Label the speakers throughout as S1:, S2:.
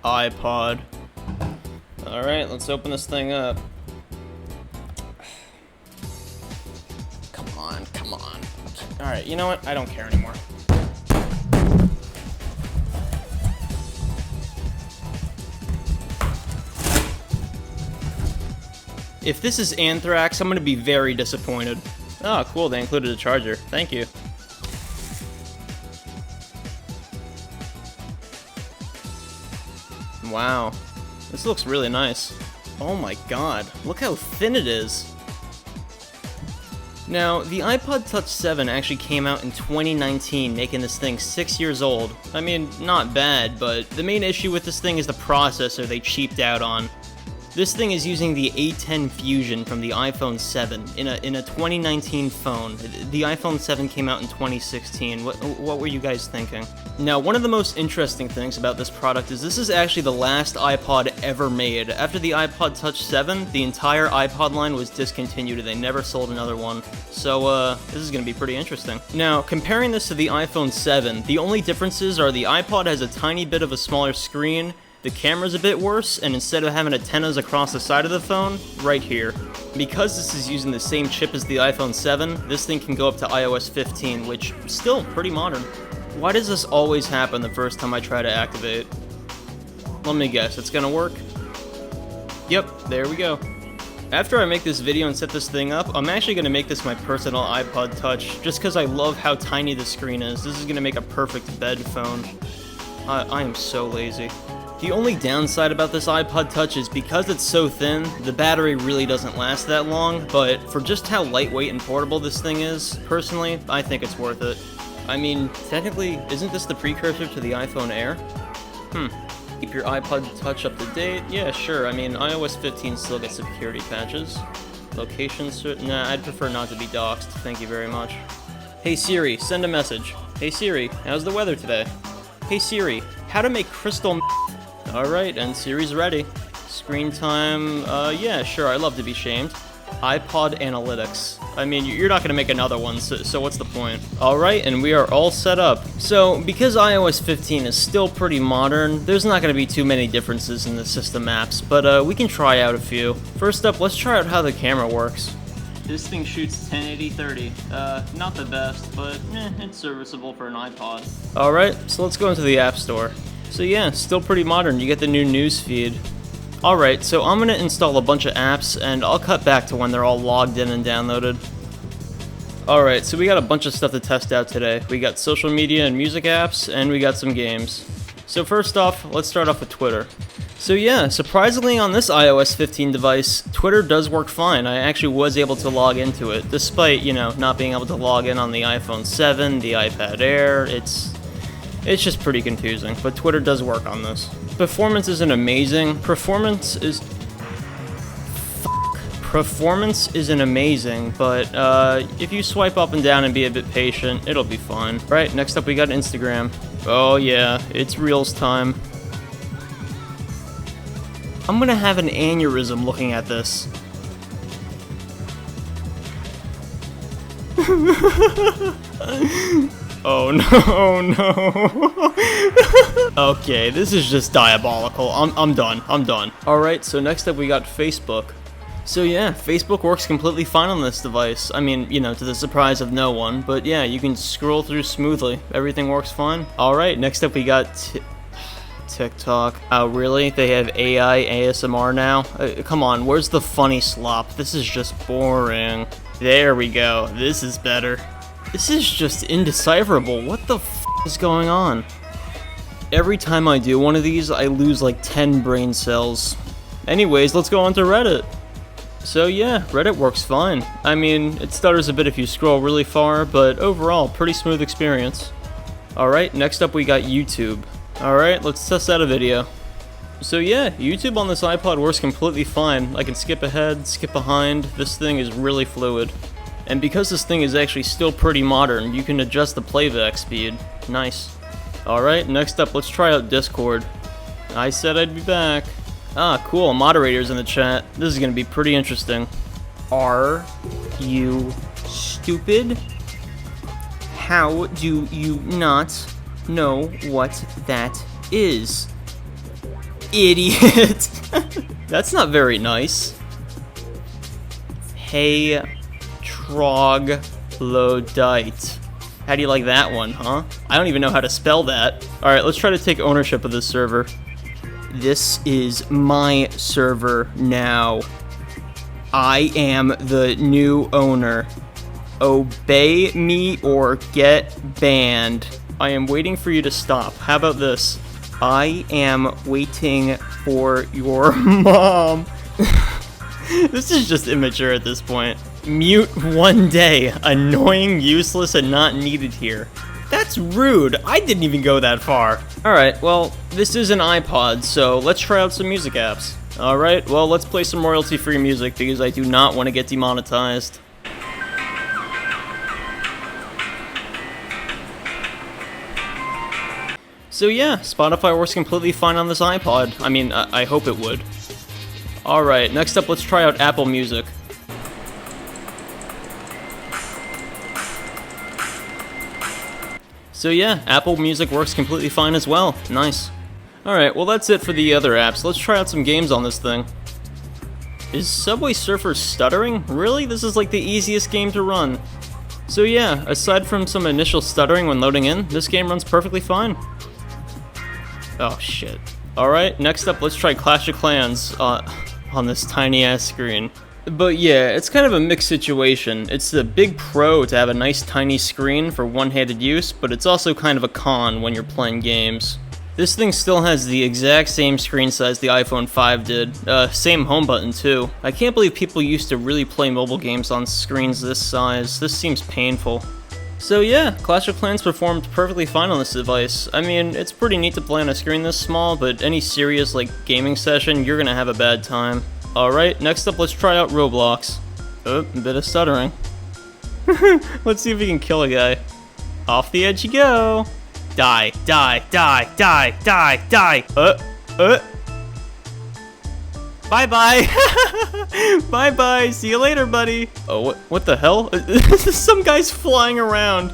S1: iPod. Alright, let's open this thing up. Come on, come on. Alright, you know what? I don't care anymore. If this is Anthrax, I'm gonna be very disappointed. Oh, cool, they included a charger. Thank you. Wow, this looks really nice. Oh my god, look how thin it is. Now, the iPod Touch 7 actually came out in 2019, making this thing 6 years old. I mean, not bad, but the main issue with this thing is the processor they cheaped out on. This thing is using the A10 Fusion from the iPhone 7 in a 2019 phone. The iPhone 7 came out in 2016. What were you guys thinking? Now, one of the most interesting things about this product is this is actually the last iPod ever made. After the iPod Touch 7, the entire iPod line was discontinued and they never sold another one. So, this is going to be pretty interesting. Now, comparing this to the iPhone 7, the only differences are the iPod has a tiny bit of a smaller screen, the camera's a bit worse, and instead of having antennas across the side of the phone, right here. Because this is using the same chip as the iPhone 7, this thing can go up to iOS 15, which is still pretty modern. Why does this always happen the first time I try to activate? Let me guess, it's gonna work? Yep, there we go. After I make this video and set this thing up, I'm actually gonna make this my personal iPod Touch, just because I love how tiny the screen is. This is gonna make a perfect bed phone. I am so lazy. The only downside about this iPod Touch is because it's so thin, the battery really doesn't last that long, but for just how lightweight and portable this thing is, personally, I think it's worth it. I mean, technically, isn't this the precursor to the iPhone Air? Keep your iPod Touch up to date? Yeah, sure, I mean, iOS 15 still gets security patches. Location nah, I'd prefer not to be doxxed, thank you very much. Hey Siri, send a message. Hey Siri, how's the weather today? Hey Siri, how to make crystal Alright, and Siri's ready. Screen time, yeah, sure, I love to be shamed. iPod Analytics. I mean, you're not gonna make another one, so what's the point? Alright, and we are all set up. So, because iOS 15 is still pretty modern, there's not gonna be too many differences in the system apps, but we can try out a few. First up, let's try out how the camera works. This thing shoots 1080-30. Not the best, but it's serviceable for an iPod. Alright, so let's go into the App Store. So yeah, still pretty modern. You get the new news feed. Alright, so I'm gonna install a bunch of apps, and I'll cut back to when they're all logged in and downloaded. Alright, so we got a bunch of stuff to test out today. We got social media and music apps, and we got some games. So first off, let's start off with Twitter. So yeah, surprisingly on this iOS 15 device, Twitter does work fine. I actually was able to log into it, despite, not being able to log in on the iPhone 7, the iPad Air. It's just pretty confusing, but Twitter does work on this. Performance isn't amazing. Performance isn't amazing, but if you swipe up and down and be a bit patient, it'll be fine. Right, next up we got Instagram. Oh yeah, it's Reels time. I'm gonna have an aneurysm looking at this. Oh no, Okay, this is just diabolical. I'm done. Alright, so next up we got Facebook. So yeah, Facebook works completely fine on this device. I mean, to the surprise of no one, but yeah, you can scroll through smoothly. Everything works fine. Alright, next up we got TikTok. Oh really? They have AI ASMR now? Come on, where's the funny slop? This is just boring. There we go. This is better. This is just indecipherable. What the f is going on? Every time I do one of these, I lose like 10 brain cells. Anyways, let's go on to Reddit. So yeah, Reddit works fine. I mean, it stutters a bit if you scroll really far, but overall, pretty smooth experience. Alright, next up we got YouTube. Alright, let's test out a video. So yeah, YouTube on this iPod works completely fine. I can skip ahead, skip behind. This thing is really fluid. And because this thing is actually still pretty modern, you can adjust the playback speed. Nice. Alright, next up, let's try out Discord. I said I'd be back. Ah, cool, moderators in the chat. This is gonna be pretty interesting. Are you stupid? How do you not know what that is? idiot. That's not very nice. Hey, troglodyte. How do you like that one, huh? I don't even know how to spell that. Alright, let's try to take ownership of this server. This is my server now. I am the new owner. Obey me or get banned. I am waiting for you to stop. How about this? I am waiting for your mom. This is just immature at this point. Mute one day. Annoying, useless, and not needed here. That's rude. I didn't even go that far. Alright, well, this is an iPod, so let's try out some music apps. Alright, well, let's play some royalty-free music because I do not want to get demonetized. So yeah, Spotify works completely fine on this iPod. I mean, I hope it would. Alright, next up, let's try out Apple Music. So yeah, Apple Music works completely fine as well. Nice. Alright, well that's it for the other apps. Let's try out some games on this thing. Is Subway Surfer stuttering? Really? This is like the easiest game to run. So yeah, aside from some initial stuttering when loading in, this game runs perfectly fine. Oh shit. Alright, next up let's try Clash of Clans on this tiny ass screen. But yeah, it's kind of a mixed situation. It's the big pro to have a nice tiny screen for one-handed use, but it's also kind of a con when you're playing games. This thing still has the exact same screen size the iPhone 5 did. Same home button too. I can't believe people used to really play mobile games on screens this size. This seems painful. So yeah, Clash of Clans performed perfectly fine on this device. I mean, it's pretty neat to play on a screen this small, but any serious, gaming session, you're gonna have a bad time. Alright, next up, let's try out Roblox. Oh, a bit of stuttering. Let's see if we can kill a guy. Off the edge you go! Die, die, die, die, die, die! Bye-bye! Bye-bye! See you later, buddy! Oh, what the hell? Some guy's flying around!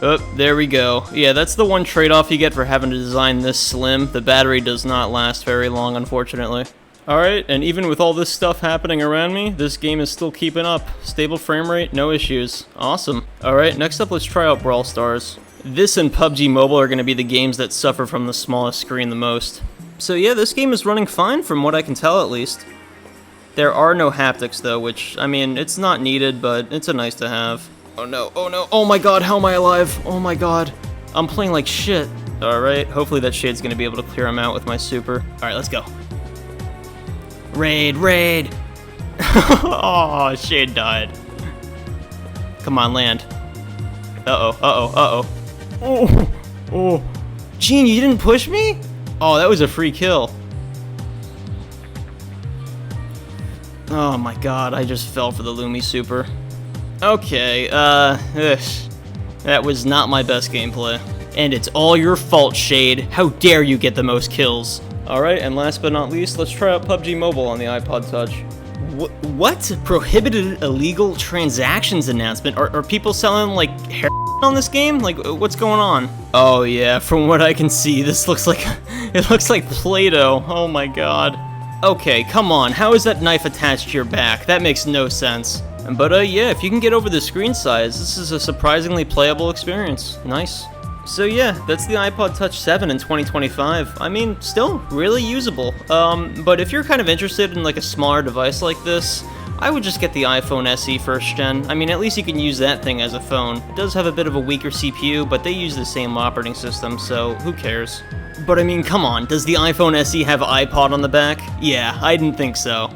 S1: Oh, there we go. Yeah, that's the one trade-off you get for having to design this slim. The battery does not last very long, unfortunately. Alright, and even with all this stuff happening around me, this game is still keeping up. Stable frame rate, no issues. Awesome. Alright, next up let's try out Brawl Stars. This and PUBG Mobile are going to be the games that suffer from the smallest screen the most. So yeah, this game is running fine from what I can tell at least. There are no haptics though, which, I mean, it's not needed, but it's a nice to have. Oh no, oh no, oh my god, how am I alive? Oh my god. I'm playing like shit. Alright, hopefully that shade's going to be able to clear him out with my super. Alright, let's go. Raid, raid! Oh, Shade died. Come on, land. Uh-oh, uh-oh, uh-oh. Oh, oh. Gene, you didn't push me? Oh, that was a free kill. Oh my god, I just fell for the Lumi super. Okay, that was not my best gameplay. And it's all your fault, Shade. How dare you get the most kills? Alright, and last but not least, let's try out PUBG Mobile on the iPod Touch. What? Prohibited illegal transactions announcement? Are people selling, heroin on this game? What's going on? Oh yeah, from what I can see, this looks like... it looks like Play-Doh. Oh my god. Okay, come on, how is that knife attached to your back? That makes no sense. But yeah, if you can get over the screen size, this is a surprisingly playable experience. Nice. So yeah, that's the iPod Touch 7 in 2025. I mean, still really usable. But if you're kind of interested in a smaller device like this, I would just get the iPhone SE first gen. I mean, at least you can use that thing as a phone. It does have a bit of a weaker CPU, but they use the same operating system, so who cares? But I mean, come on, does the iPhone SE have iPod on the back? Yeah, I didn't think so.